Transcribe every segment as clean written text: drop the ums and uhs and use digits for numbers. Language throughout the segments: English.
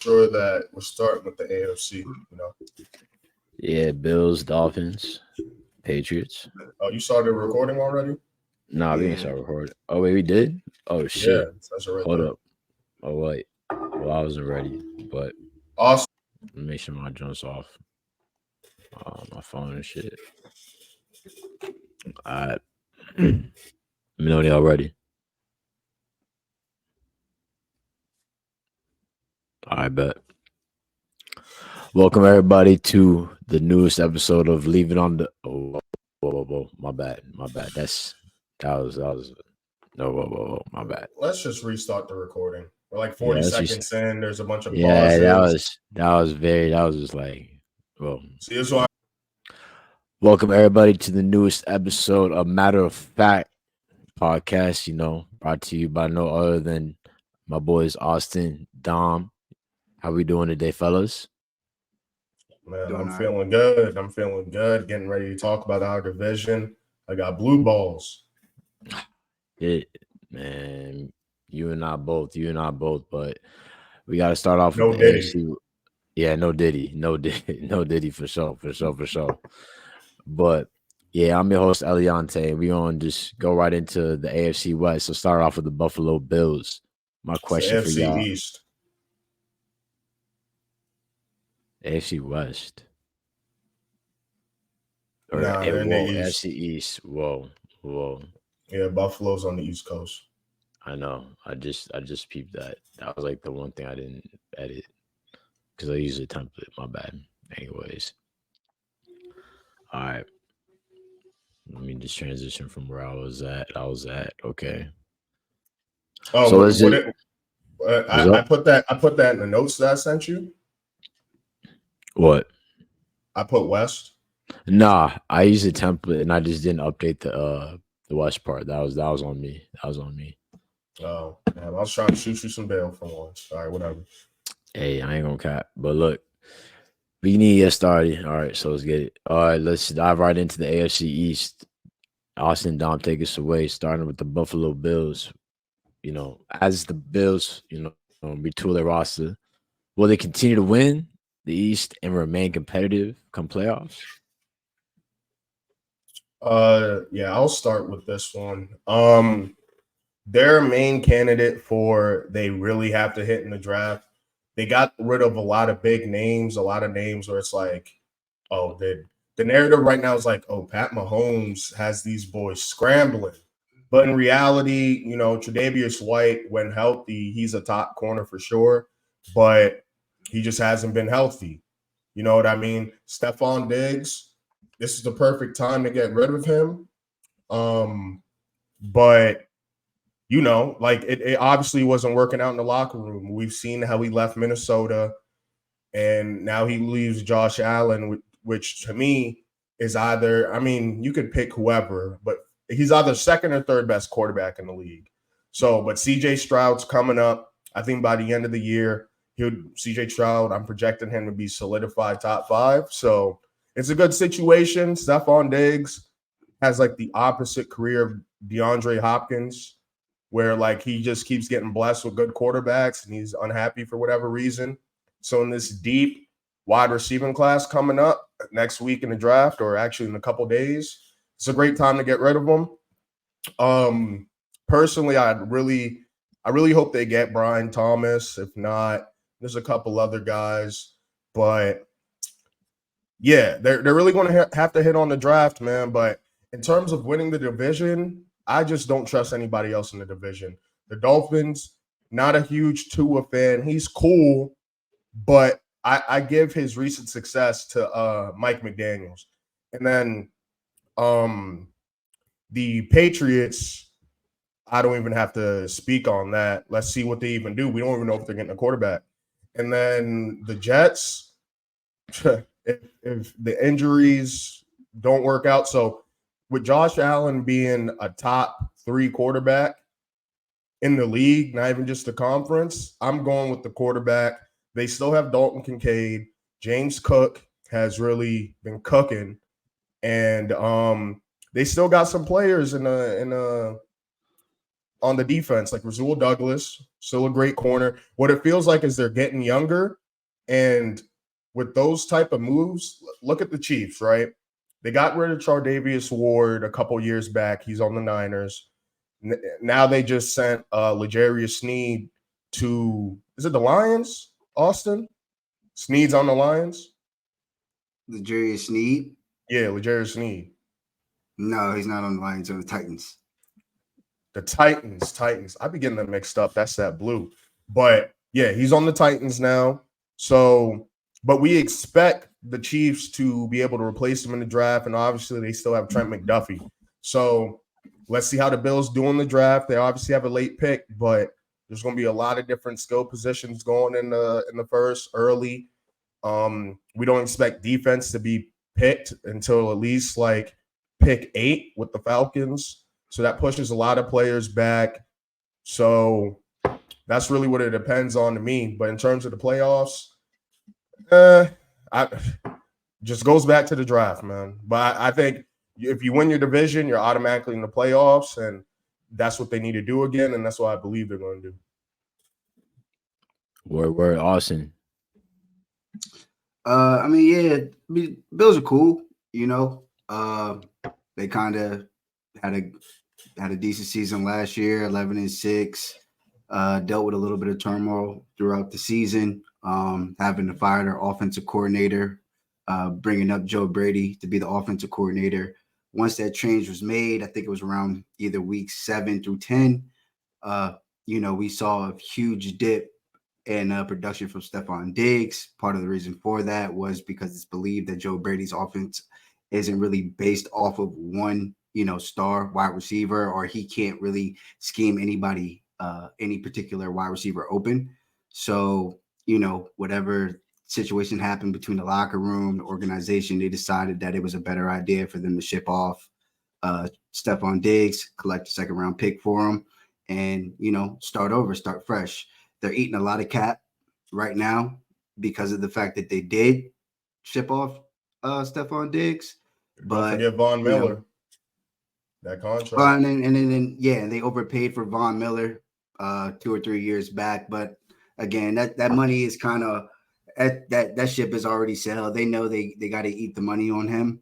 Sure that we're starting with the AFC. Yeah, Bills, Dolphins, Patriots. Oh, you started recording already? Nah, we didn't start recording. Oh wait, we did. Oh Yeah, shit. that's it right Hold there. up. Oh wait. Well, I wasn't ready, but Awesome. let me make sure my joints off. My phone and shit. All right. Let me know when y'all ready. All right, bet. Welcome everybody to the newest episode of Leave It on the. Oh, whoa. My bad. That was. No, whoa. My bad. Let's just restart the recording. We're like Yeah, 40 let's just. seconds in. There's a bunch of Yeah, pauses. that was just like. Well, See, this why welcome everybody to the newest episode of Matter of Fact podcast. Brought to you by no other than my boys Austin, Dom. How we doing today, fellas? man, Doing I'm all right. feeling good. I'm feeling good. Getting ready to talk about our division. I got blue balls. It, man, you and I both. But we got to start off with No the Diddy. AFC. Yeah, no Diddy, no Diddy for sure. But yeah, I'm your host Eliante. We gonna just go right into the AFC West. So start off with the Buffalo Bills. My It's the question for AFC y'all: East. AFC West or Nah, they're in the whoa, East. AFC East? Whoa. Yeah, Buffalo's on the East Coast. I know. I just peeped that. That was like the one thing I didn't edit because I use a template. My bad. Anyways, all right. Let me just transition from where I was at. Okay. Oh, So let's what just it? what's I up? put that. I put that in the notes that I sent you. What? I put West. Nah, I used a template and I just didn't update the West part. That was on me. That was on me. Oh, man, I was trying to shoot you some bail for once. All right, whatever. Hey, I ain't gonna cap. But look, we need to get started. All right, so let's get it. All right, let's dive right into the AFC East. Austin Dom, take us away, starting with the Buffalo Bills. As the Bills, retool their roster, will they continue to win the East and remain competitive come playoffs? Yeah, I'll start with this one. Their main candidate for they really have to hit in the draft. They got rid of a lot of big names, a lot of names where it's like, oh, the narrative right now is like, oh, Pat Mahomes has these boys scrambling. But in reality, Tre'Davious White, when healthy, he's a top corner for sure. But he just hasn't been healthy. You know what I mean? Stephon Diggs, this is the perfect time to get rid of him. But like it obviously wasn't working out in the locker room. We've seen how he left Minnesota and now he leaves Josh Allen, which to me is either, I mean, you could pick whoever, but he's either second or third best quarterback in the league. So, but CJ Stroud's coming up. I think by the end of the year, CJ Stroud, I'm projecting him to be solidified top 5. So it's a good situation. Stephon Diggs has like the opposite career of DeAndre Hopkins, where like he just keeps getting blessed with good quarterbacks and he's unhappy for whatever reason. So in this deep wide receiving class coming up next week in the draft, or actually in a couple days, it's a great time to get rid of them. Personally, I really hope they get Brian Thomas. If not, there's a couple other guys, but yeah, they're really going to have to hit on the draft, man. But in terms of winning the division, I just don't trust anybody else in the division. The Dolphins, not a huge Tua fan. He's cool, but I give his recent success to Mike McDaniels. And then the Patriots, I don't even have to speak on that. Let's see what they even do. We don't even know if they're getting a quarterback. And then the Jets, if the injuries don't work out. So with Josh Allen being a top 3 quarterback in the league, not even just the conference, I'm going with the quarterback. They still have Dalton Kincaid. James Cook has really been cooking. And they still got some players in on the defense, like Rasul Douglas, still a great corner. What it feels like is they're getting younger, and with those type of moves, look at the Chiefs, right? They got rid of Chardavius Ward a couple years back. He's on the Niners. Now they just sent L'Jarius Sneed to, is it the Lions, Austin? Sneed's on the Lions? L'Jarius Sneed? Yeah, L'Jarius Sneed. No, he's not on the Lions, on the Titans. The Titans. I be getting them mixed up. That's that blue. But yeah, he's on the Titans now. So, but we expect the Chiefs to be able to replace him in the draft. And obviously they still have Trent McDuffie. So let's see how the Bills do in the draft. They obviously have a late pick, but there's going to be a lot of different skill positions going in the first early. We don't expect defense to be picked until at least like pick 8 with the Falcons. So that pushes a lot of players back. So that's really what it depends on to me. But in terms of the playoffs, I just goes back to the draft, man. But I think if you win your division, you're automatically in the playoffs, and that's what they need to do again, and that's what I believe they're going to do. Word, Austin. I mean, Bills are cool, you know. They kind of had a decent season last year, 11-6. Dealt with a little bit of turmoil throughout the season, having to fire their offensive coordinator, bringing up Joe Brady to be the offensive coordinator. Once that change was made, I think it was around either week 7 through 10. We saw a huge dip in production from Stephon Diggs. Part of the reason for that was because it's believed that Joe Brady's offense isn't really based off of one, star wide receiver, or he can't really scheme anybody, any particular wide receiver open. So, whatever situation happened between the locker room, the organization, they decided that it was a better idea for them to ship off Stephon Diggs, collect a second round pick for him, and, start over, start fresh. They're eating a lot of cap right now because of the fact that they did ship off Stephon Diggs. Don't forget Von Miller. That contract. And then they overpaid for Von Miller 2 or 3 years back. But again, that money is kind of that ship is already sailed. They know they got to eat the money on him.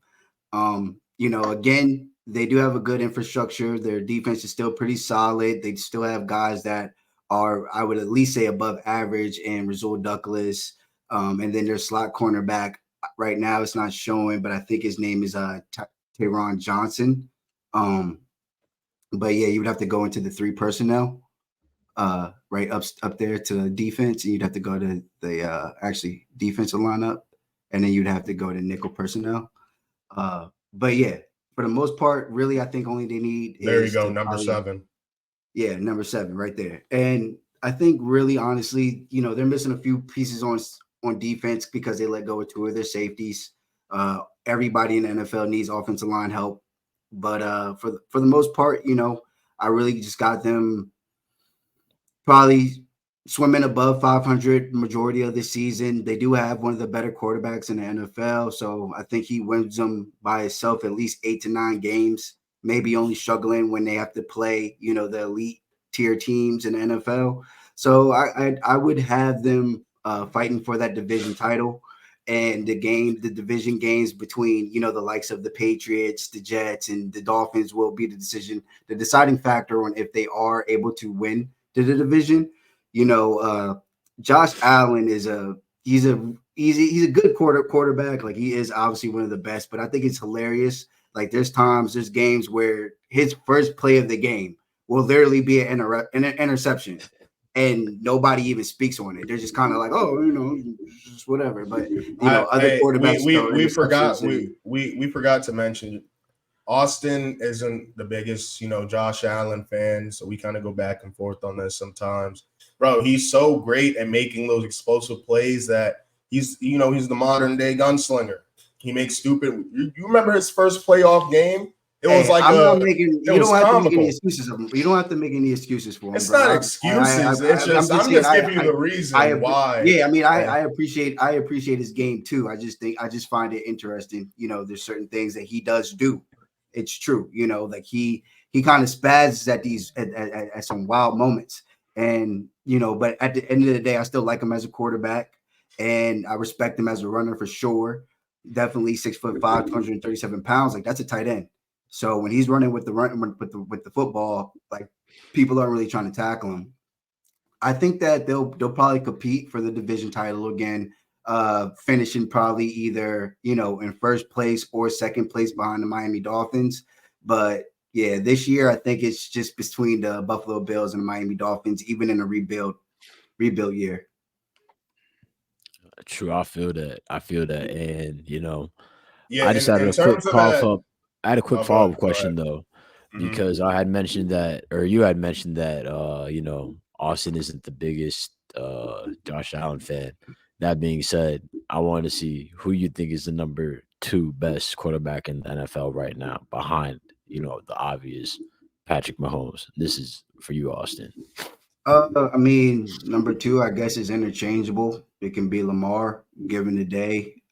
Again, they do have a good infrastructure. Their defense is still pretty solid. They still have guys that are, I would at least say, above average, and Rasul Douglas. And then their slot cornerback right now, it's not showing, but I think his name is Tyron Johnson. But yeah, you would have to go into the 3 personnel, right up there to the defense, and you'd have to go to the actually defensive lineup, and then you'd have to go to nickel personnel. But yeah, for the most part, really, I think only they need there you go, number 7. Yeah, number 7 right there. And I think really, honestly, they're missing a few pieces on defense because they let go of 2 of their safeties. Everybody in the NFL needs offensive line help. But for the most part, I really just got them probably swimming above 500 majority of the season. They do have one of the better quarterbacks in the NFL. So I think he wins them by himself at least 8 to 9 games, maybe only struggling when they have to play, the elite tier teams in the NFL. So I would have them fighting for that division title, and the division games between, the likes of the Patriots, the Jets, and the Dolphins will be the deciding factor on if they are able to win the division. Josh Allen is he's a good quarterback. Like, he is obviously one of the best, but I think it's hilarious. Like, there's games where his first play of the game will literally be an interception, and nobody even speaks on it. They're just kind of like, just whatever. But other quarterbacks. We forgot to mention, Austin isn't the biggest, Josh Allen fan, so we kind of go back and forth on this sometimes. Bro, he's so great at making those explosive plays that he's the modern day gunslinger. He makes stupid. You remember his first playoff game? It was like I'm not making. You don't have to make any excuses of him. You don't have to make any excuses for him. It's not excuses. It's just I'm just giving you the reason why. Yeah, I mean, I appreciate his game too. I just find it interesting. There's certain things that he does do. It's true. Like he he kind of spazzes at these at some wild moments. And but at the end of the day, I still like him as a quarterback, and I respect him as a runner for sure. Definitely 6'5", 237 pounds. Like, that's a tight end. So when he's running with the football, like, people aren't really trying to tackle him. I think that they'll probably compete for the division title again, finishing probably either in first place or second place behind the Miami Dolphins. But yeah, this year I think it's just between the Buffalo Bills and the Miami Dolphins, even in a rebuild year. True, I feel that. And Yeah, I just had in a quick terms of that, follow up. I had a quick oh, follow up go ahead. question though, Mhm. because I had mentioned that, or you had mentioned that, Austin isn't the biggest Josh Allen fan. That being said, I want to see who you think is the number 2 best quarterback in the NFL right now, behind the obvious Patrick Mahomes. This is for you, Austin. I mean, number 2, I guess, is interchangeable. It can be Lamar, given the day.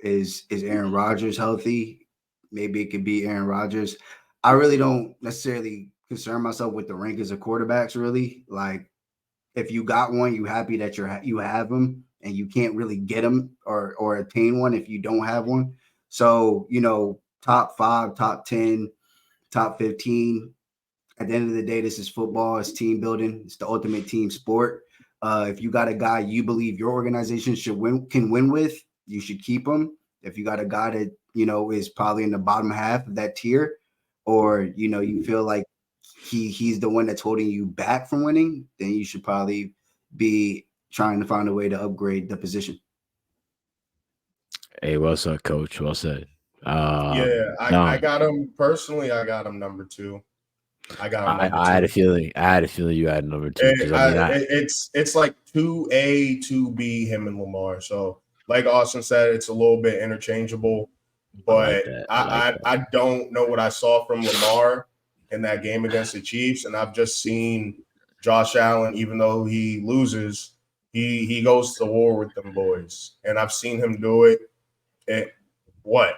Is Aaron Rodgers healthy? Maybe it could be Aaron Rodgers. I really don't necessarily concern myself with the rankings of quarterbacks. Really, like, if you got one, you happy that you have them, and you can't really get them or attain one if you don't have one. So top 5, top 10, top 15. At the end of the day, this is football. It's team building. It's the ultimate team sport. If you got a guy you believe your organization can win with, you should keep him. If you got a guy that is probably in the bottom half of that tier, or you feel like he's the one that's holding you back from winning, then you should probably be trying to find a way to upgrade the position. Hey, well said, Coach. Well said. Yeah, I Dom, got him personally. I got him number 2. I got him number I had a 2. feeling. You had number 2 because It's like 2A, 2B, him and Lamar. So, like Austin said, it's a little bit interchangeable. I like But that. I don't know what I saw from Lamar in that game against the Chiefs, and I've just seen Josh Allen. Even though he loses, he goes to war with them boys, and I've seen him do it. And what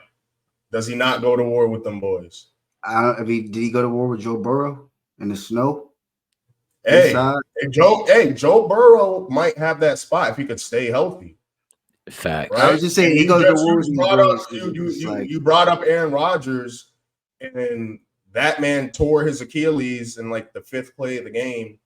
does he not go to war with them boys? Did he go to war with Joe Burrow in the snow Hey, inside? Joe Burrow might have that spot if he could stay healthy, Facts. I right? was just And saying, he you goes to just war you with just these brought up boys. It's like, you brought up Aaron Rodgers, and that man tore his Achilles in like the 5th play of the game.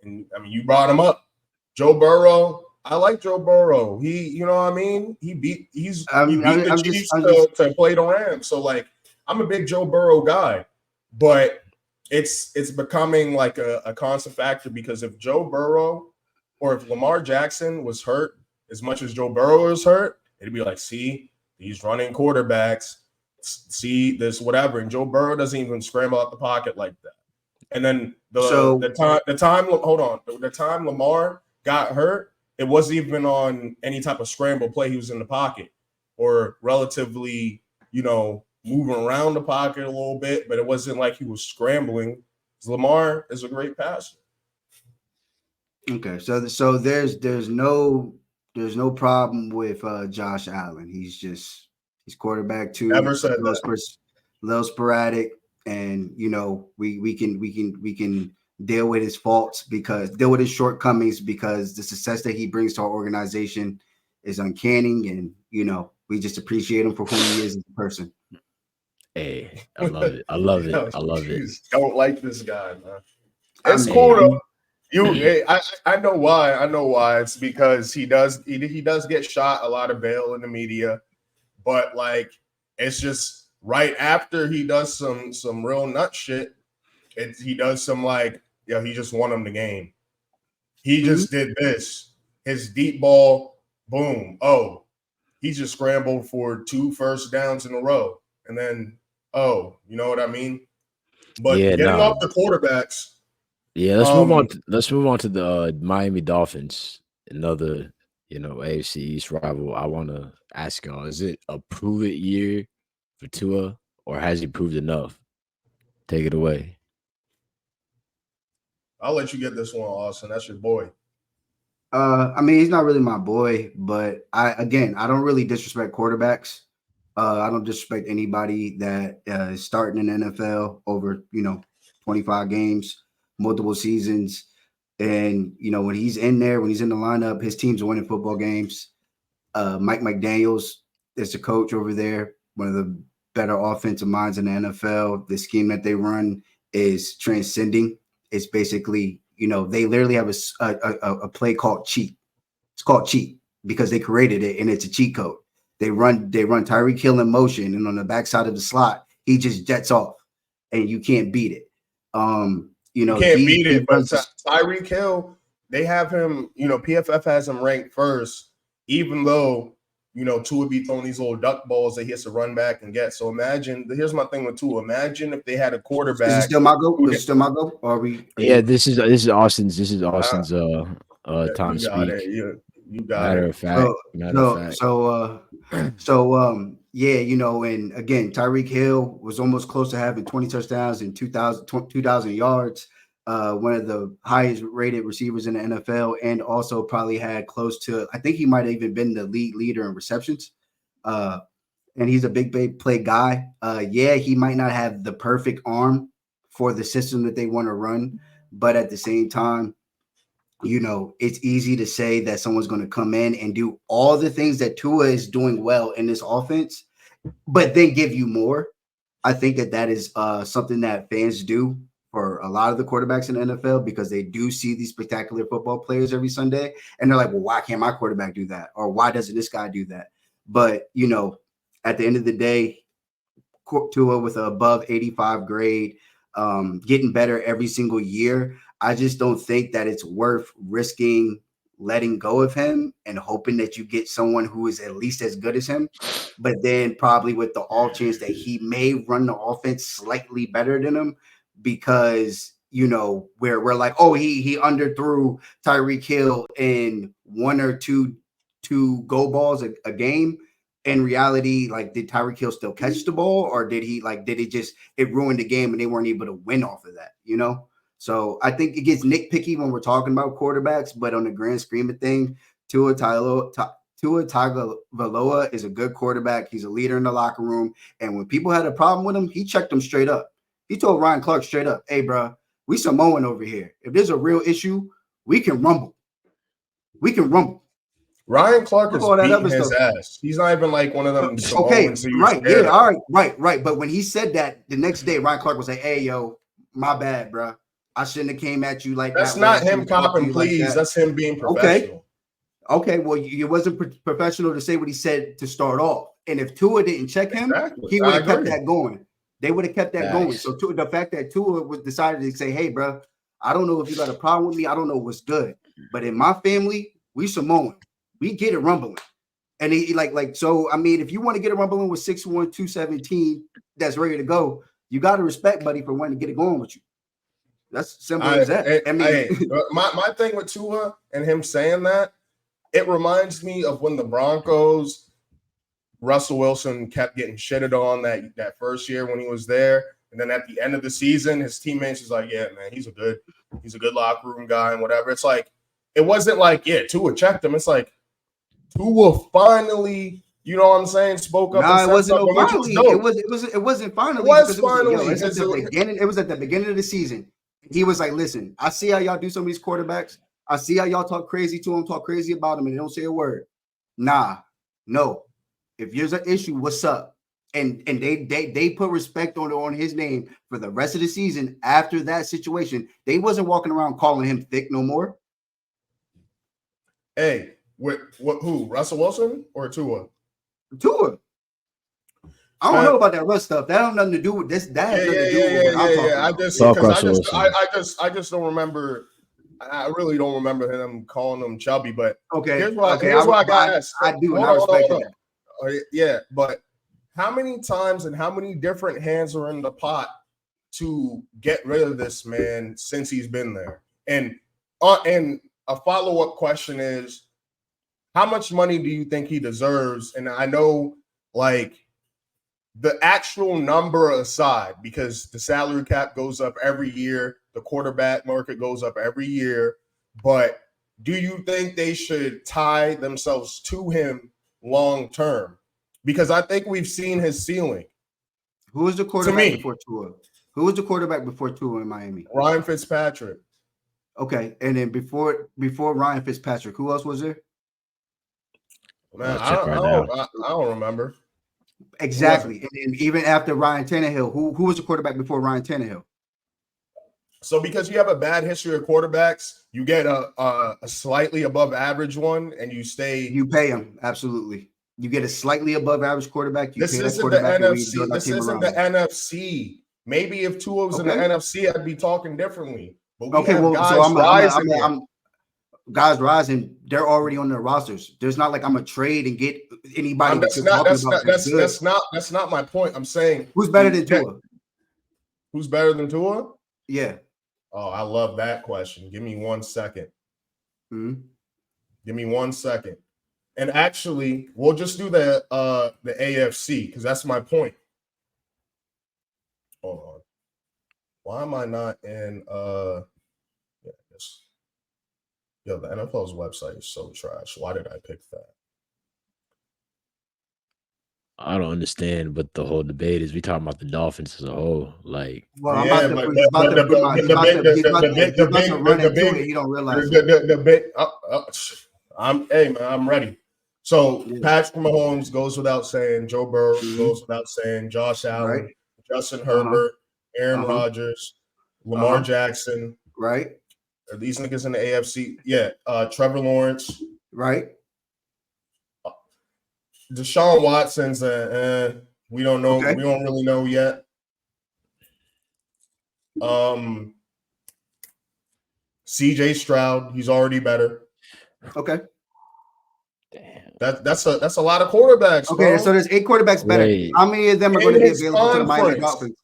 And I mean, you brought him up. Joe Burrow, I like Joe Burrow. He beat the I'm Chiefs just to play the Rams. So like, I'm a big Joe Burrow guy, but it's becoming like a constant factor, because if Joe Burrow or if Lamar Jackson was hurt as much as Joe Burrow is hurt, it'd be like, see, these running quarterbacks, see this whatever, and Joe Burrow doesn't even scramble out the pocket like that. And then so the time Lamar got hurt, it wasn't even on any type of scramble play. He was in the pocket or relatively, moving around the pocket a little bit, but it wasn't like he was scrambling. Lamar is a great passer. okay. So there's no problem with Josh Allen. He's quarterback 2, Never said that. little sporadic, and we can deal with his faults, deal with his shortcomings, because the success that he brings to our organization is uncanny, and we just appreciate him for who he is as a person. Hey, I love it. I love it. Yo, I love it. don't like this guy, man. I It's mean, cool Hey, though. I know why. I know why. It's because he does get shot a lot of bail in the media, but like, it's just right after he does some real nut shit. He does some like, he just won him the game. He mhm. just did this. His deep ball, boom. Oh, he just scrambled for 2 first downs in a row, and then you know what I mean. But yeah, getting nah. off the quarterbacks, Yeah, let's move on. Let's move on to the Miami Dolphins, another AFC East rival. I want to ask y'all: is it a prove it year for Tua, or has he proved enough? Take it away. I'll let you get this one, Austin. That's your boy. I mean, he's not really my boy, but I don't really disrespect quarterbacks. I don't disrespect anybody that is starting in the NFL over 25 games, multiple seasons, and when he's in there, when he's in the lineup, his team's winning football games. Mike McDaniels is the coach over there, one of the better offensive minds in the NFL. The scheme that they run is transcending. It's basically, they literally have a play called cheat. It's called cheat because they created it and it's a cheat code. They run Tyreek Hill in motion, and on the backside of the slot, he just jets off, and you can't beat it. You can't beat it, but Tyreek Hill, they have him. PFF has him ranked first, even though Tua be throwing these little duck balls that he has to run back and get. So imagine. Here's my thing with Tua. Imagine if they had a quarterback. Is it still my go? Is it still my go? Or are we? This is Austin's. This is Austin's. Time to speak. You got matter it. Of fact. And again, Tyreek Hill was almost close to having 20 touchdowns and 2,000 yards. One of the highest rated receivers in the NFL, and also probably had close to, I think he might have even been the league leader in receptions. And he's a big play guy. He might not have the perfect arm for the system that they want to run, but at the same time, it's easy to say that someone's going to come in and do all the things that Tua is doing well in this offense, but then give you more. I think that is something that fans do for a lot of the quarterbacks in the NFL, because they do see these spectacular football players every Sunday, and they're like, well, why can't my quarterback do that? Or why doesn't this guy do that? But, at the end of the day, Tua with an above 85 grade, getting better every single year. I just don't think that it's worth risking letting go of him and hoping that you get someone who is at least as good as him, but then probably with the all chance that he may run the offense slightly better than him, because we're like, oh, he underthrew Tyreek Hill in one or two go balls a game. In reality, like, did Tyreek Hill still catch the ball, or did it ruined the game and they weren't able to win off of that? So I think it gets nitpicky when we're talking about quarterbacks, but on the grand scheme of things, Tua Tagovailoa is a good quarterback. He's a leader in the locker room, and when people had a problem with him, he checked them straight up. He told Ryan Clark straight up, "Hey, bro, we Samoan over here. If there's a real issue, we can rumble. We can rumble." Ryan Clark is beating his ass. He's not even like one of them Samoans. Okay, right, yeah, all right. But when he said that, the next day, Ryan Clark was like, "Hey, yo, my bad, bro. I shouldn't have came at you like that." That's not him copping, please. Like that's him being professional. Okay. Well, it wasn't professional to say what he said to start off. And if Tua didn't check him, he would have kept that going. They would have kept that going. So the fact that Tua was decided to say, "Hey, bro, I don't know if you got a problem with me. I don't know what's good, but in my family, we Samoan. We get it rumbling." And he so, I mean, if you want to get it rumbling with 6'1", 217 that's ready to go, you got to respect buddy for wanting to get it going with you. That's simple as that. My thing with Tua and him saying that, it reminds me of when the Broncos, Russell Wilson kept getting shitted on that first year when he was there. And then at the end of the season, his teammates was like, "Yeah, man, he's a good locker room guy," and whatever. It's like, it wasn't like, yeah, Tua checked him. It's like, Tua finally, you know what I'm saying, spoke up. It wasn't finally. It wasn't finally. It was finally. It was at the beginning of the season. He was like, "Listen, I see how y'all do some of these quarterbacks. I see how y'all talk crazy to him, talk crazy about him, and they don't say a word. No. If there's an issue, what's up?" And they put respect on his name for the rest of the season. After that situation, they wasn't walking around calling him thick no more. Hey, who? Russell Wilson or Tua? Tua. I don't know about that Russ stuff. That has nothing to do with this. That has nothing to do with what I'm talking about. I just don't remember. I really don't remember him calling him chubby. But here's what I got asked. I do, and I respect that. Yeah, but how many times and how many different hands are in the pot to get rid of this man since he's been there? And a follow-up question is, how much money do you think he deserves? And I know, like, the actual number aside, because the salary cap goes up every year, the quarterback market goes up every year, but do you think they should tie themselves to him long term? because I think we've seen his ceiling. Who was the quarterback before Tua? Who was the quarterback before Tua in Miami? Ryan Fitzpatrick. Okay, and then before Ryan Fitzpatrick, who else was there? Man, I don't remember. Exactly. And then even after Ryan Tannehill, who was the quarterback before Ryan Tannehill? So because you have a bad history of quarterbacks, you get a slightly above average one, and you stay. You pay him, absolutely. You get a slightly above average quarterback. This isn't the NFC. This isn't the NFC. Maybe if Tua was in the NFC, I'd be talking differently. But we have guys rising. Guys rising. They're already on their rosters. There's not like I'm a trade and get anybody. That's not my point. I'm saying who's better than Tua? Who's better than Tua? Yeah. Oh, I love that question. Give me 1 second. Mm-hmm. Give me 1 second. And actually, we'll just do the AFC because that's my point. Hold on. Why am I not in the NFL's website is so trash. Why did I pick that? I don't understand what the whole debate is. We talking about the Dolphins as a whole, like. Well, he's about to run into it. He don't realize. I'm ready. So Patrick Mahomes goes without saying. Joe Burrow goes without saying. Josh Allen, Justin Herbert, Aaron Rodgers, Lamar Jackson. Right. Are these niggas in the AFC? Yeah. Trevor Lawrence. Right. Deshaun Watson's we don't know. Okay. We don't really know yet. CJ Stroud, he's already better. Okay. Damn. That's a lot of quarterbacks. Okay, bro. So there's 8 quarterbacks better. Wait. How many of them are going to be available to the Miami Dolphins?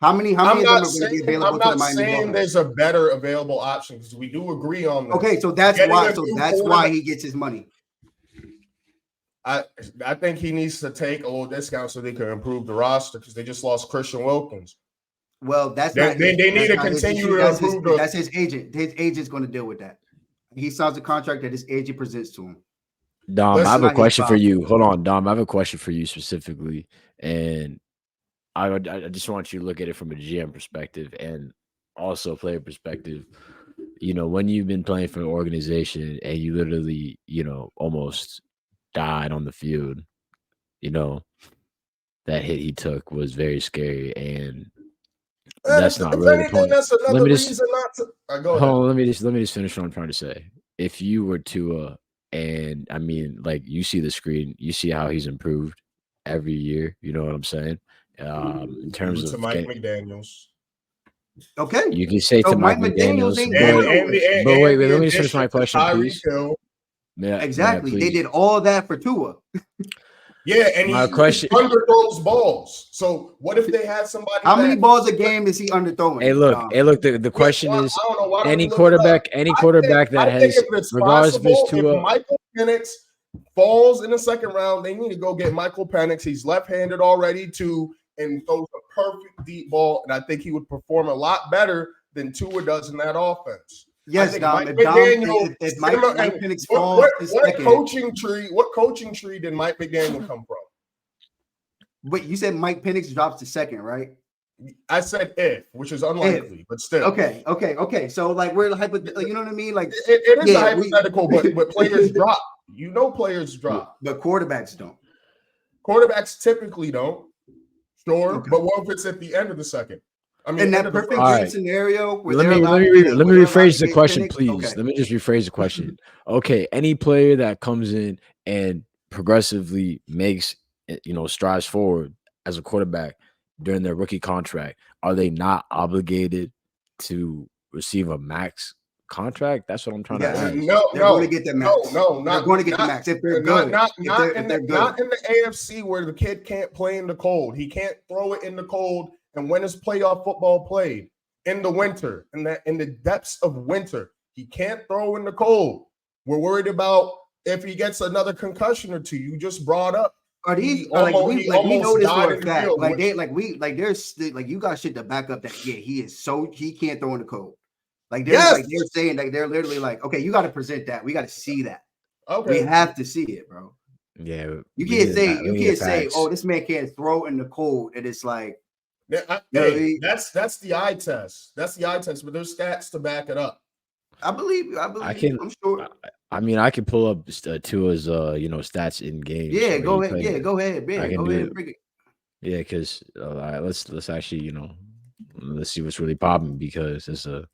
How many of them are going to be available to the Miami Dolphins? I'm not saying there's a better available option because we do agree on this. Okay, so that's why. So that's why he gets his money. I think he needs to take a little discount so they can improve the roster because they just lost Christian Wilkins. Well, they need to continue to improve. That's his agent. His agent's going to deal with that. He signs a contract that his agent presents to him. Dom, I have a question for you. Hold on, Dom. I have a question for you specifically, and I just want you to look at it from a GM perspective and also player perspective. You know, when you've been playing for an organization and you literally, almost died on the field, that hit he took was very scary, and that's not really the point. That's another reason not to go ahead. Hold on, let me just finish what I'm trying to say. If you were Tua, and I mean, like, you see the screen, you see how he's improved every year. You know what I'm saying? In terms of Mike McDaniels. Okay, you can say to Mike McDaniels, but wait, let me just finish my question, please. Exactly. They did all that for Tua. Yeah, and he underthrows balls. So what if they had somebody? How many balls a game is he underthrowing? Hey, look. The question is, any quarterback that has, regardless if it's Tua. If Michael Penix falls in the second round, they need to go get Michael Penix. He's left-handed already too, and throws a perfect deep ball. And I think he would perform a lot better than Tua does in that offense. Yes, Dom. If Mike Penix falls, what coaching tree did Mike McDaniel come from? But you said Mike Penix drops to second, right? I said if, which is unlikely, but still. Okay. So like we're hypothetical, you know what I mean? Like it is hypothetical, but players drop. Players drop, but quarterbacks don't. Quarterbacks typically don't. Sure, but what if it's at the end of the second? I mean, in that perfect game scenario, let me rephrase the question, please. Okay. Let me just rephrase the question. Okay, any player that comes in and progressively makes, strides forward as a quarterback during their rookie contract, are they not obligated to receive a max contract? That's what I'm trying to ask. No, they're going to get the max. No, they're going to get the max if they're good. Not in the AFC where the kid can't play in the cold. He can't throw it in the cold. And when is playoff football played? In the winter, in the depths of winter. He can't throw in the cold. We're worried about if he gets another concussion or two. You just brought up. Are these we know this for a fact? You got shit to back up that he can't throw in the cold. They're saying they're literally like, okay, you got to present that. We got to see that. Okay, we have to see it, bro. Yeah, You we can't need say that. We need the facts. oh, this man can't throw in the cold, and it's like, Hey, that's the eye test. That's the eye test, but there's stats to back it up. I believe you. I'm sure. I mean, I can pull up Tua's stats in games. Yeah, where go he ahead. played. Yeah, go ahead. Yeah, I can go do ahead it. and bring it. Yeah, because all right, let's actually let's see what's really popping because it's a.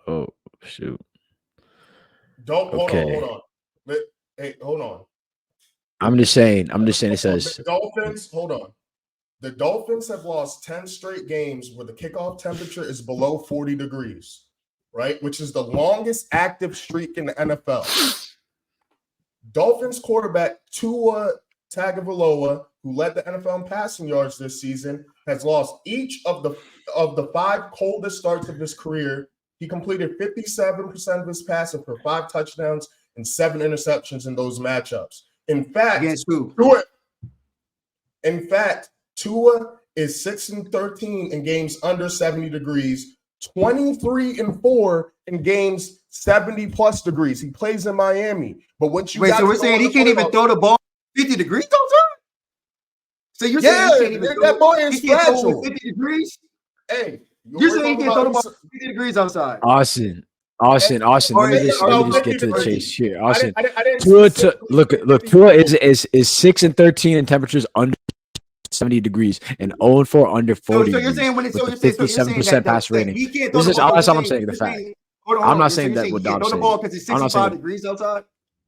Oh shoot! Don't Okay. hold on. Hey, hold on. I'm just saying. It says The Dolphins. Hold on. The Dolphins have lost 10 straight games where the kickoff temperature is below 40 degrees, right? Which is the longest active streak in the NFL. Dolphins quarterback Tua Tagovailoa, who led the NFL in passing yards this season, has lost each of the 5 coldest starts of his career. He completed 57% of his passing for 5 touchdowns and 7 interceptions in those matchups. In fact, Against who? Tua is 6-13 in games under 70 degrees, 23-4 in games 70 plus degrees. He plays in Miami. But what you Wait, so we're saying he can't even throw the ball 50 degrees outside? So you're saying he can't even throw that boy is fragile. 50 degrees? Hey, you're saying he can't throw the ball 50 degrees outside? Austin. Let me just get to the chase here. Austin, Tua is 6-13 in temperatures under 70 degrees and 0-4 under 40. So you're saying when it's 57% pass rating. This is that's all I'm saying. The fact. I'm not saying that what Dom's saying. Because it's 65 degrees outside.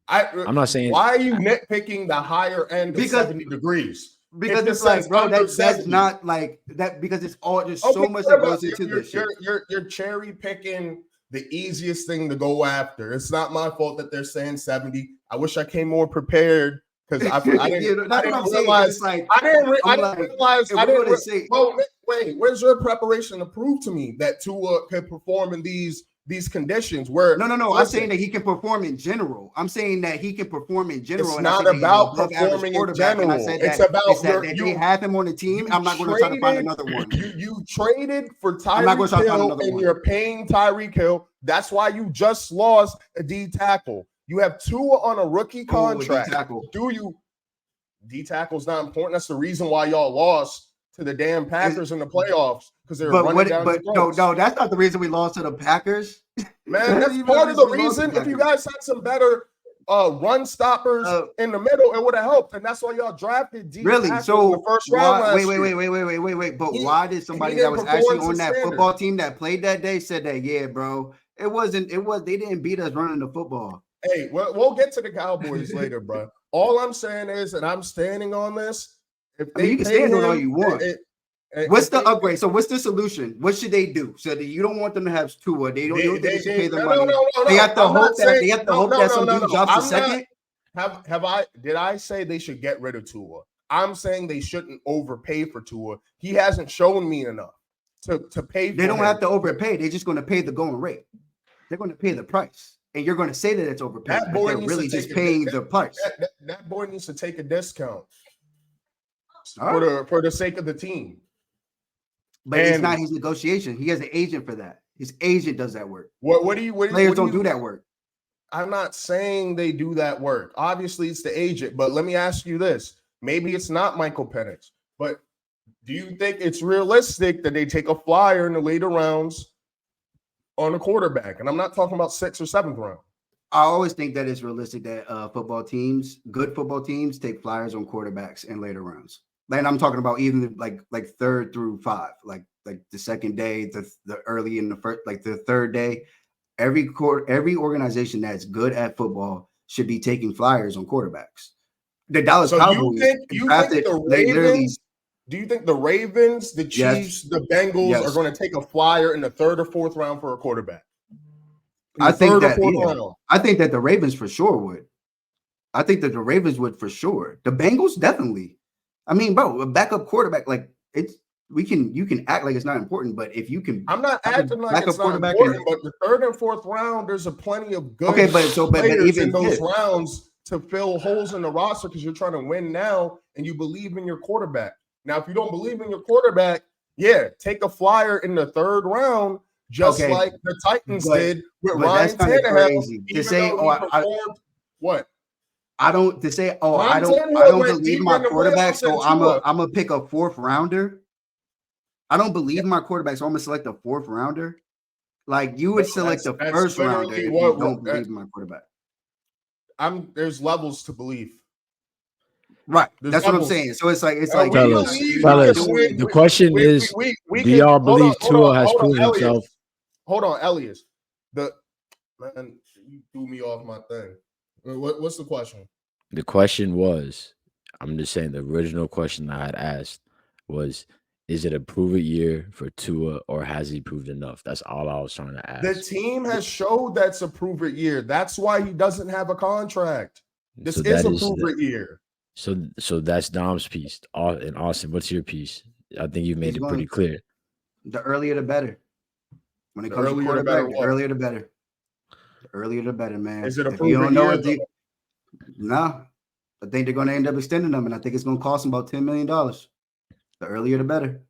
I'm not saying. Why are you nitpicking the higher end of 70 degrees? Because it's like, bro, that's not like that. Because it's all just so much that goes into this shit. You're cherry picking the easiest thing to go after. It's not my fault that they're saying 70. I wish I came more prepared because I didn't realize. Well, wait, where's your preparation to prove to me that Tua could perform in these conditions? Where no, I'm saying that he can perform in general. It's not about performing in general. It's about that they have him on the team. I'm not going to try to find another one. You traded for Tyreek Hill and you're paying Tyreek Hill. That's why you just lost a D tackle. You have Tua on a rookie contract. D tackle's not important. That's the reason why y'all lost to the damn Packers in the playoffs because they're running down. No, that's not the reason we lost to the Packers. Man, that's part of the reason. If you guys had some better run stoppers in the middle, it would have helped, and that's why y'all drafted D. Really? So in the first round. Wait. But why did somebody that was actually on that football team that played that day said that? Yeah, bro, it wasn't. They didn't beat us running the football. Hey, we'll get to the Cowboys later, bro. All I'm saying is, and I'm standing on this. You can stand on all you want. What's the upgrade? So what's the solution? What should they do? So that you don't want them to have Tua. They should pay their money. They have to hope that some dude drops a second. Did I say they should get rid of Tua? I'm saying they shouldn't overpay for Tua. He hasn't shown me enough to pay for They don't have to overpay. They're just going to pay the going rate. They're going to pay the price. And you're going to say that it's overpaid. That boy they're really just paying the price. That boy needs to take a discount for the sake of the team. But it's not his negotiation. He has an agent for that. His agent does that work. Players don't do that work. I'm not saying they do that work. Obviously, it's the agent. But let me ask you this. Maybe it's not Michael Penix. But do you think it's realistic that they take a flyer in the later rounds on a quarterback? And I'm not talking about 6th or 7th round. I always think that it's realistic that good football teams, take flyers on quarterbacks in later rounds. And I'm talking about even like 3rd through 5, like the second day, the early in the first, like the 3rd day. Every organization that's good at football should be taking flyers on quarterbacks. The Dallas Cowboys. Do you think the Ravens, the Chiefs, the Bengals are going to take a flyer in the 3rd or 4th round for a quarterback? I think that the Ravens for sure would. I think that the Ravens would for sure. The Bengals definitely. I mean, bro, a backup quarterback, like you can act like it's not important, but if you can, I'm not acting like it's not important, but the 3rd and 4th round, there's a plenty of good players in those rounds to fill holes in the roster because you're trying to win now and you believe in your quarterback. Now, if you don't believe in your quarterback, yeah, take a flyer in the 3rd round, just like the Titans did with Ryan that's kind of Tannehill. crazy to Even say. though he performed, what? I don't to say. Oh, Ryan I don't Tannehill went believe deeper my in the quarterback, playoffs than so I'm Tua. gonna pick a 4th rounder. I don't believe my quarterback, so I'm gonna select a 4th rounder. Like you would select the That's 1st rounder literally if you don't believe in my quarterback. There's levels to belief. Right. There's that's levels. what I'm saying. So it's like Fellas, you're not doing the question is, do y'all believe Tua has proven himself? Hold on, Elias. Man, you threw me off my thing. What's the question? The question was, I'm just saying the original question I had asked was, is it a prove it year for Tua or has he proved enough? That's all I was trying to ask. The team has showed that's a prove it year. That's why he doesn't have a contract. This is a prove it year. So that's Dom's piece. And Austin, what's your piece? I think you made it pretty clear. The earlier the better. When it comes to quarterback, the earlier the better. The earlier the better, man. Is it a if you don't know year? No. I think they're going to end up extending them, and I think it's going to cost them about $10 million. The earlier the better.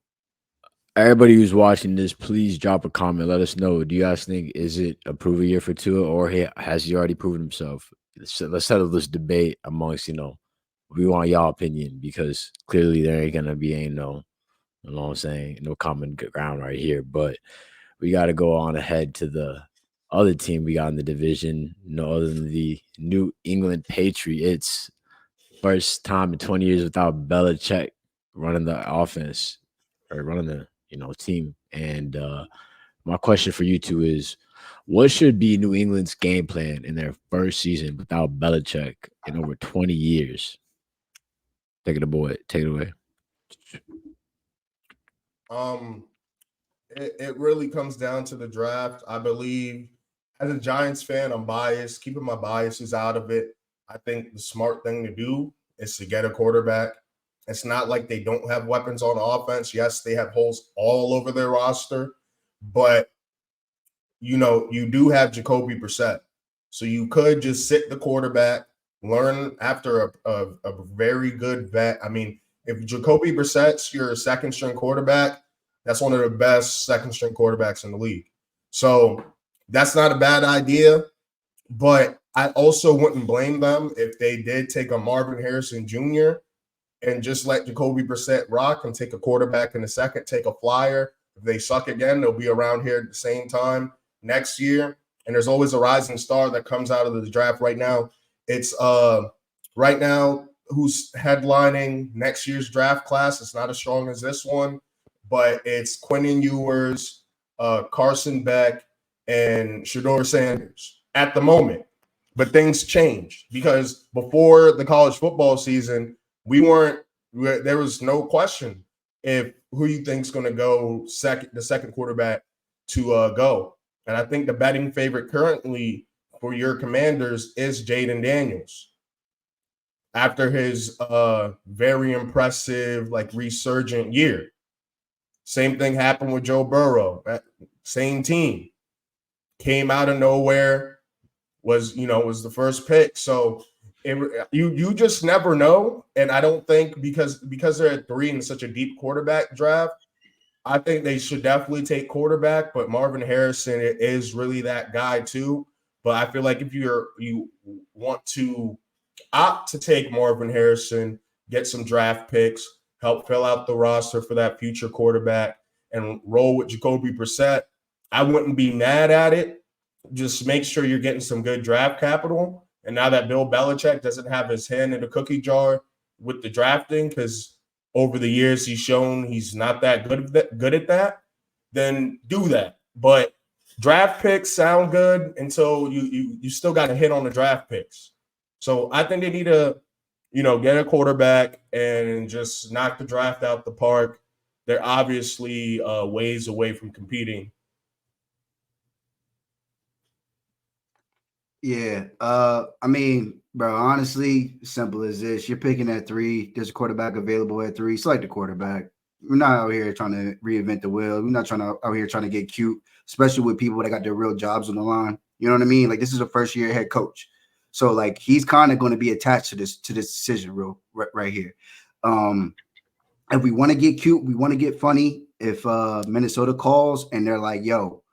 Everybody who's watching this, please drop a comment. Let us know. Do you guys think is it a prove it year for Tua, or has he already proven himself? Let's settle this debate amongst, we want y'all opinion, because clearly there ain't gonna be you know what I'm saying, no common ground right here. But we got to go on ahead to the other team we got in the division, no other than the New England Patriots. First time in 20 years without Belichick running the offense or running the team. And my question for you two is, what should be New England's game plan in their first season without Belichick in over 20 years? Take it away. It really comes down to the draft. I believe, as a Giants fan, I'm biased. Keeping my biases out of it, I think the smart thing to do is to get a quarterback. It's not like they don't have weapons on offense. Yes, they have holes all over their roster, but you do have Jacoby Brissett. So you could just sit the quarterback, learn after a very good vet. I mean, if Jacoby Brissett's your second string quarterback, that's one of the best second string quarterbacks in the league. So that's not a bad idea, but I also wouldn't blame them if they did take a Marvin Harrison Jr. and just let Jacoby Brissett rock and take a quarterback in the second, take a flyer. If they suck again, they'll be around here at the same time next year. And there's always a rising star that comes out of the draft right now. It's right now who's headlining next year's draft class. It's not as strong as this one, but it's Quentin Ewers, Carson Beck, and Shedeur Sanders at the moment. But things changed because before the college football season, there was no question if who you think's going to go the second quarterback to go. And I think the betting favorite currently for your Commanders is Jaden Daniels. After his very impressive, resurgent year. Same thing happened with Joe Burrow. Same team. Came out of nowhere, was the first pick. So you just never know. And I don't think because they're at 3 in such a deep quarterback draft, I think they should definitely take quarterback, but Marvin Harrison is really that guy too. But I feel like if you want to opt to take Marvin Harrison, get some draft picks, help fill out the roster for that future quarterback, and roll with Jacoby Brissett, I wouldn't be mad at it. Just make sure you're getting some good draft capital. And now that Bill Belichick doesn't have his hand in the cookie jar with the drafting, because over the years he's shown he's not that good at that, then do that. But draft picks sound good until you still got to hit on the draft picks. So I think they need to, get a quarterback and just knock the draft out the park. They're obviously ways away from competing. Yeah. I mean, bro, honestly, simple as this. You're picking at 3. There's a quarterback available at 3. Select the quarterback. We're not out here trying to reinvent the wheel. We're not out here trying to get cute, especially with people that got their real jobs on the line. You know what I mean? Like, this is a first-year head coach. So, he's kind of going to be attached to this decision right here. if we want to get cute, we want to get funny. If Minnesota calls and they're like, "Yo,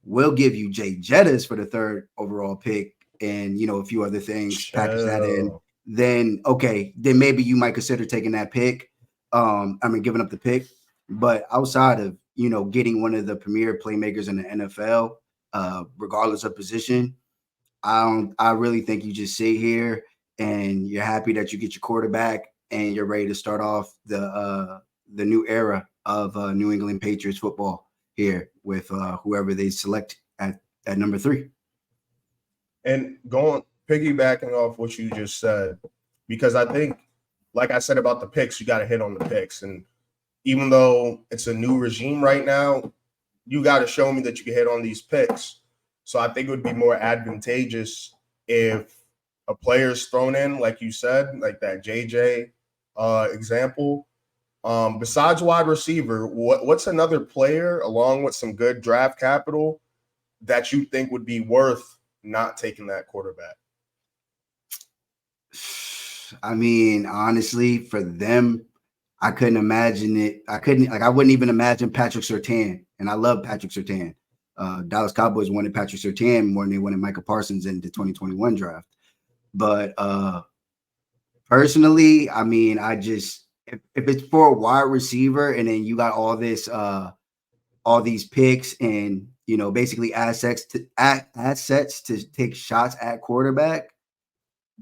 we'll give you Jay Jettas for the 3rd overall pick," and a few other things, package that in, Chill. then okay, then maybe you might consider taking that pick. Giving up the pick. But outside of getting one of the premier playmakers in the NFL, regardless of position, I really think you just sit here and you're happy that you get your quarterback and you're ready to start off the new era of New England Patriots football here with whoever they select at number 3. And piggybacking off what you just said, because I think, like I said about the picks, you got to hit on the picks. And even though it's a new regime right now, you got to show me that you can hit on these picks. So I think it would be more advantageous if a player's thrown in, like you said, like that JJ example. Besides wide receiver, what's another player along with some good draft capital that you think would be worth not taking that quarterback? I mean, honestly, for them, I couldn't imagine it. I wouldn't even imagine Patrick Surtain. And I love Patrick Surtain. Dallas Cowboys wanted Patrick Surtain more than they wanted Micah Parsons in the 2021 draft. But personally, I mean, if it's for a wide receiver and then you got all these picks and basically assets to take shots at quarterback.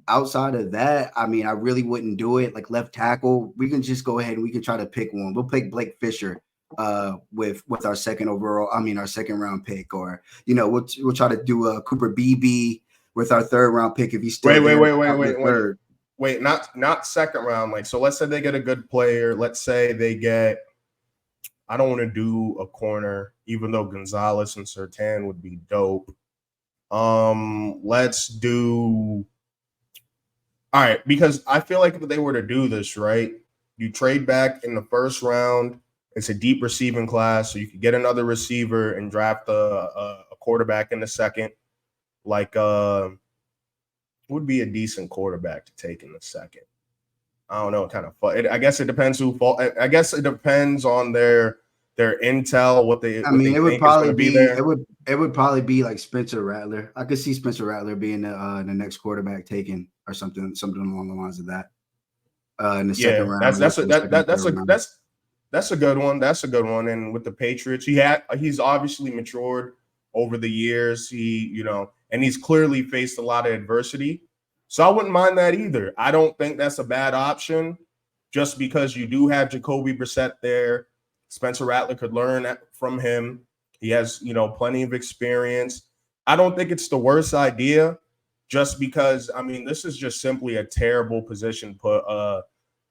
Outside of that, I mean, I really wouldn't do it. Like left tackle, we can just go ahead and we can try to pick one. We'll pick Blake Fisher with our second round pick, or we'll try to do a Cooper Beebe with our 3rd round pick if he's still wait, not second round. Like, so let's say they get a good player. Let's say they get, I don't want to do a corner, even though Gonzalez and Surtain would be dope. Let's do. All right, because I feel like if they were to do this, right, you trade back in the 1st round. It's a deep receiving class, so you could get another receiver and draft a quarterback in the 2nd. Like, would be a decent quarterback to take in the 2nd. I don't know, kind of fun. I guess it depends I guess it depends on their intel, what they. It would probably be there. It would probably be like Spencer Rattler. I could see Spencer Rattler being the next quarterback taken or something along the lines of that. In the 2nd round. That's a good one. That's a good one. And with the Patriots, he's obviously matured over the years. And he's clearly faced a lot of adversity. So I wouldn't mind that either. I don't think that's a bad option, just because you do have Jacoby Brissett there. Spencer Rattler could learn from him. He has, plenty of experience. I don't think it's the worst idea, just because, I mean, this is just simply a terrible position to put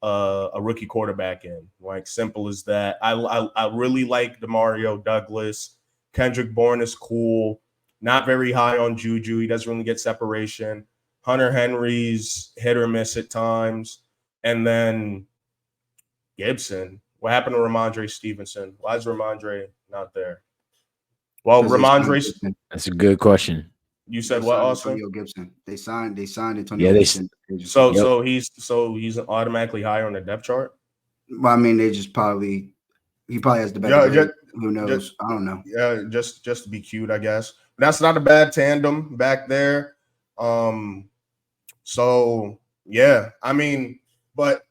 a rookie quarterback in. Like, simple as that. I really like DeMario Douglas. Kendrick Bourne is cool. Not very high on Juju. He doesn't really get separation. Hunter Henry's hit or miss at times. And then Gibson. What happened to Ramondre Stevenson? Why is Ramondre not there? Well, Ramondre. That's a good question. You said what, Austin? Antonio Gibson. They signed Antonio Gibson. So he's automatically higher on the depth chart. Well, I mean, he probably has the better grade. Who knows? I don't know. Yeah, just to be cute, I guess. But that's not a bad tandem back there. So yeah, I mean, but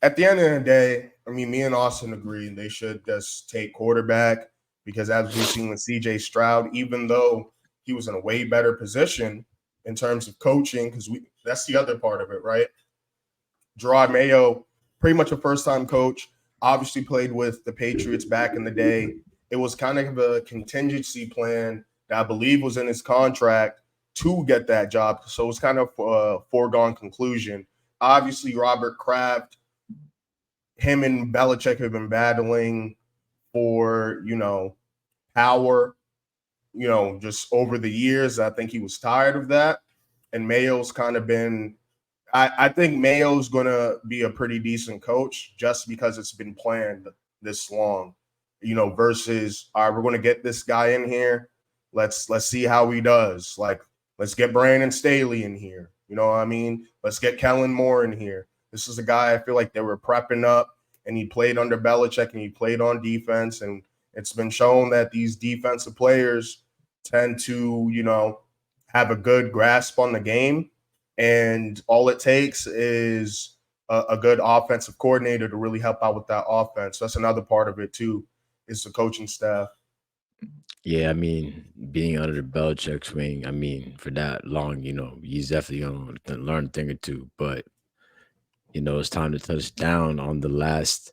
at the end of the day, I mean, me and Austin agree they should just take quarterback, because as we've seen with CJ Stroud, even though he was in a way better position in terms of coaching, because that's the other part of it, right? Gerard Mayo, pretty much a first-time coach, obviously played with the Patriots back in the day. It was kind of a contingency plan that I believe was in his contract to get that job. So it was kind of a foregone conclusion. Obviously, Robert Kraft, him and Belichick have been battling for, power, just over the years. I think he was tired of that. And Mayo's kind of been, I think Mayo's going to be a pretty decent coach just because it's been planned this long, versus, all right, we're going to get this guy in here. Let's see how he does. Like, let's get Brandon Staley in here. You know what I mean? Let's get Kellen Moore in here. This is a guy I feel like they were prepping up. and he played under Belichick, and he played on defense. And it's been shown that these defensive players tend to, have a good grasp on the game. And all it takes is a good offensive coordinator to really help out with that offense. So that's another part of it too, is the coaching staff. Yeah, I mean, being under Belichick's wing, I mean, for that long, he's definitely going to learn a thing or two. But, it's time to touch down on the last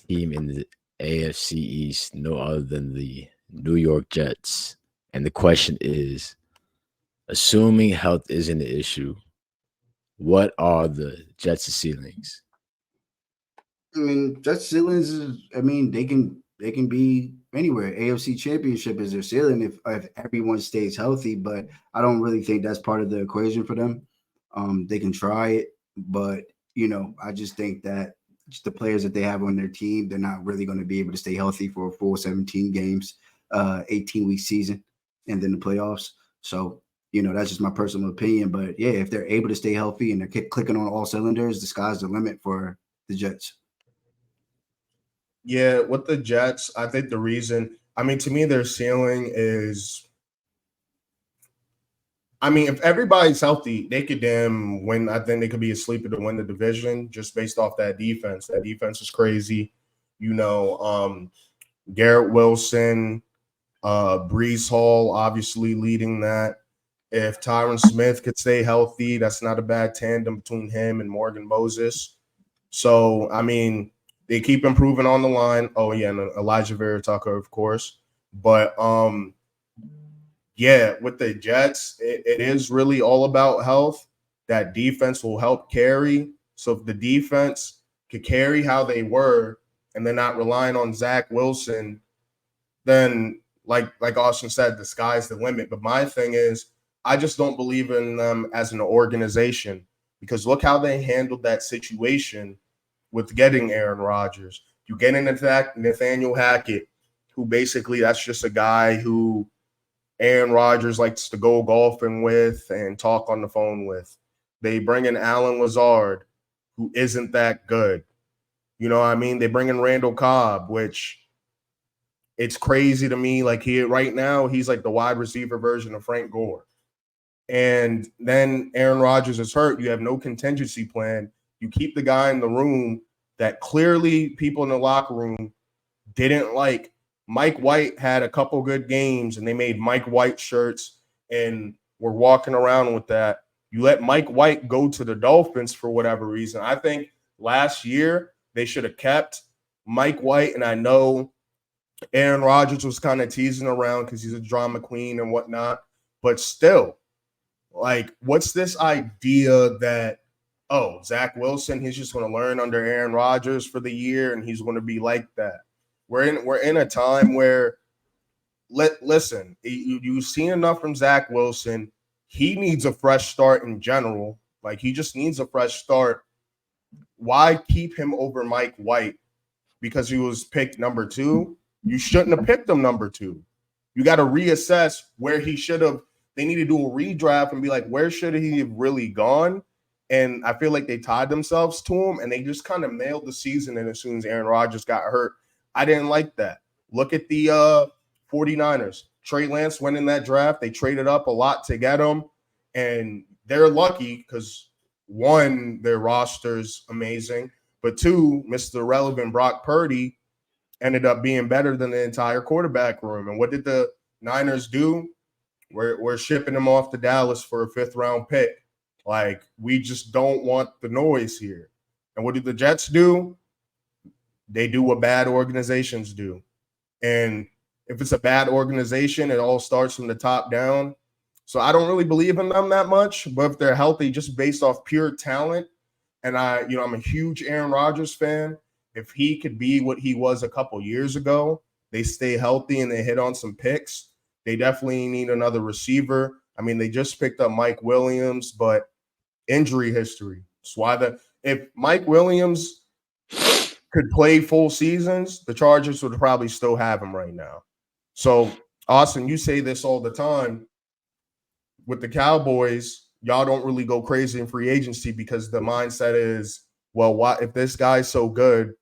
team in the AFC East, no other than the New York Jets. And the question is, assuming health isn't an issue, what are the Jets' ceilings? I mean, Jets ceilings is. I mean, they can be anywhere. AFC Championship is their ceiling if everyone stays healthy, but I don't really think that's part of the equation for them. They can try it, but I just think that just the players that they have on their team, they're not really going to be able to stay healthy for a full 17 games, 18-week season, and then the playoffs. So that's just my personal opinion. But yeah, if they're able to stay healthy and they're clicking on all cylinders, the sky's the limit for the Jets. Yeah, with the Jets, I think the reason, to me, their ceiling is, if everybody's healthy, they could damn win. I think they could be a sleeper to win the division just based off that defense. That defense is crazy. Garrett Wilson, Brees Hall, obviously leading that. If Tyron Smith could stay healthy, that's not a bad tandem between him and Morgan Moses. So, they keep improving on the line. Oh, yeah, and Elijah Vera Tucker, of course. But, yeah, with the Jets, it is really all about health. That defense will help carry. So if the defense could carry how they were and they're not relying on Zach Wilson, then like Austin said, the sky's the limit. But my thing is, I just don't believe in them as an organization, because look how they handled that situation with getting Aaron Rodgers. You get in attack Nathaniel Hackett, who basically that's just a guy who Aaron Rodgers likes to go golfing with and talk on the phone with. They bring in Alan Lazard, who isn't that good. You know what I mean? They bring in Randall Cobb, which it's crazy to me. Like right now, he's like the wide receiver version of Frank Gore. And then Aaron Rodgers is hurt. You have no contingency plan. You keep the guy in the room that clearly people in the locker room didn't like. Mike White had a couple good games, and they made Mike White shirts, and we're walking around with that. You let Mike White go to the Dolphins for whatever reason. I think last year they should have kept Mike White, and I know Aaron Rodgers was kind of teasing around because he's a drama queen and whatnot, but still, like, what's this idea that, Zach Wilson, he's just going to learn under Aaron Rodgers for the year and he's going to be like that? We're in a time where, listen, you've seen enough from Zach Wilson. He needs a fresh start in general. Like, he just needs a fresh start. Why keep him over Mike White? Because he was picked number 2? You shouldn't have picked him number 2. You got to reassess where he should have. They need to do a redraft and be like, where should he have really gone? And I feel like they tied themselves to him, and they just kind of mailed the season. And as soon as Aaron Rodgers got hurt, I didn't like that. Look at the 49ers. Trey Lance went in that draft. They traded up a lot to get him, and they're lucky because, one, their roster's amazing, but two, Mr. Relevant Brock Purdy ended up being better than the entire quarterback room. And what did the Niners do? We're shipping him off to Dallas for a 5th-round pick. Like, we just don't want the noise here. And what did the Jets do? They do what bad organizations do. And if it's a bad organization, it all starts from the top down. So I don't really believe in them that much. But if they're healthy, just based off pure talent, and I'm a huge Aaron Rodgers fan. If he could be what he was a couple years ago, they stay healthy and they hit on some picks, they definitely need another receiver. They just picked up Mike Williams, but injury history. That's why if Mike Williams could play full seasons, the Chargers would probably still have him right now. So, Austin, you say this all the time. With the Cowboys, y'all don't really go crazy in free agency because the mindset is, well, why, if this guy's so good,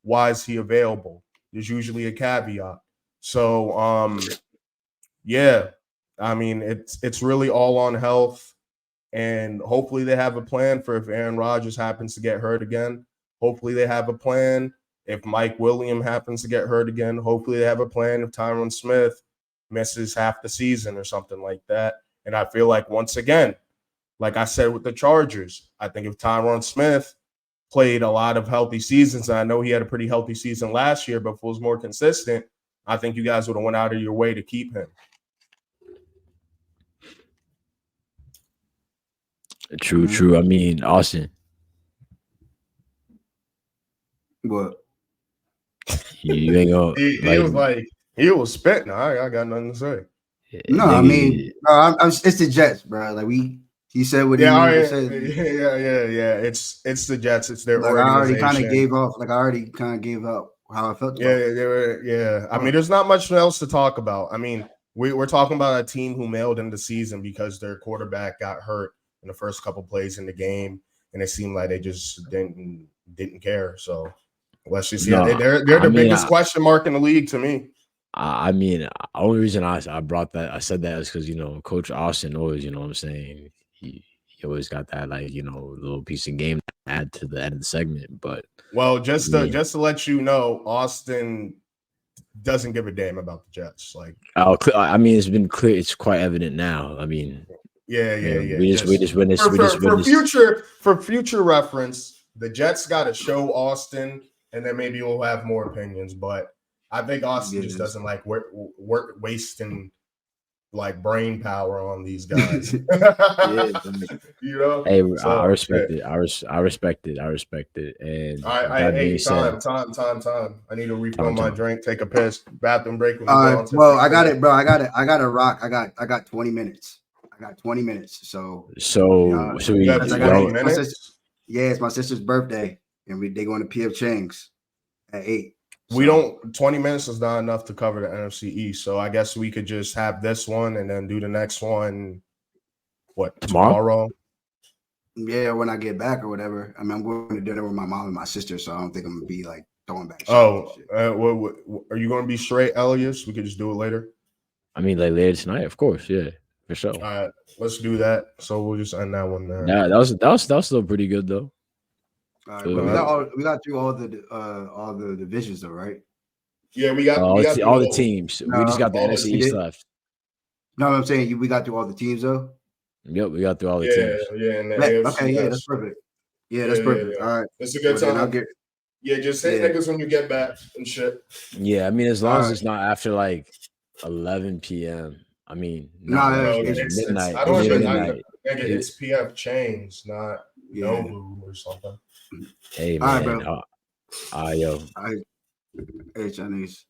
why is he available? There's usually a caveat. So yeah, I mean it's really all on health, and hopefully they have a plan for if Aaron Rodgers happens to get hurt again. Hopefully they have a plan if Mike Williams happens to get hurt again. Hopefully they have a plan if Tyron Smith misses half the season or something like that. And I feel like once again, like I said with the Chargers, I think if Tyron Smith played a lot of healthy seasons, and I know he had a pretty healthy season last year, but if it was more consistent, I think you guys would have went out of your way to keep him. True. I mean, Austin. What? You ain't gonna he was spitting. I got nothing to say. No, I mean, it's the Jets, bro. Like he said what he said. Yeah. It's the Jets. It's their like organization. I already kind of gave up how I felt. Yeah. I mean, there's not much else to talk about. I mean, we're talking about a team who mailed in the season because their quarterback got hurt in the first couple plays in the game, and it seemed like they just didn't care. So let's just see. They're the biggest question mark in the league to me. I mean, the only reason I said that is because, Coach Austin always, what I'm saying, he always got that, like, little piece of game to add to the end of the segment. But just to let you know, Austin doesn't give a damn about the Jets. Like, I mean, it's been clear. It's quite evident now. I mean, yeah. We just witnessed for future reference. The Jets got to show Austin, and then maybe we'll have more opinions. But I think Austin just doesn't like work wasting like brain power on these guys. Hey, So, I respect it. I respect it. And time. I need to refill my drink, take a piss, bathroom break. Well, I got it, bro. I got to rock. I got 20 minutes. So we got 20 minutes. It's my sister's birthday, and they going to P.F. Chang's at 8. So. 20 minutes is not enough to cover the NFC East. So I guess we could just have this one and then do the next one. What, tomorrow? Yeah, when I get back or whatever. I mean, I'm going to dinner with my mom and my sister, so I don't think I'm going to be like throwing back. Are you going to be straight, Elias? We could just do it later. I mean, like later tonight, of course. Yeah, for sure. All right, let's do that. So we'll just end that one there. Yeah, that was still pretty good though. All right, we got through all the divisions though, right? Yeah, we got all the teams. We just got the NFC East left. No, I'm saying we got through all the teams though. Yep, we got through all the teams. Yeah, and the AFC. Okay, that's perfect. Yeah, that's perfect. All right, it's a good time. Just hit niggas when you get back and shit. Yeah, I mean, as long as it's not after like 11 p.m. I mean, it's midnight. I don't even know. It's PF Chains, not Nobu or something. Hey man, all right, bro. Yo. Hey Chinese.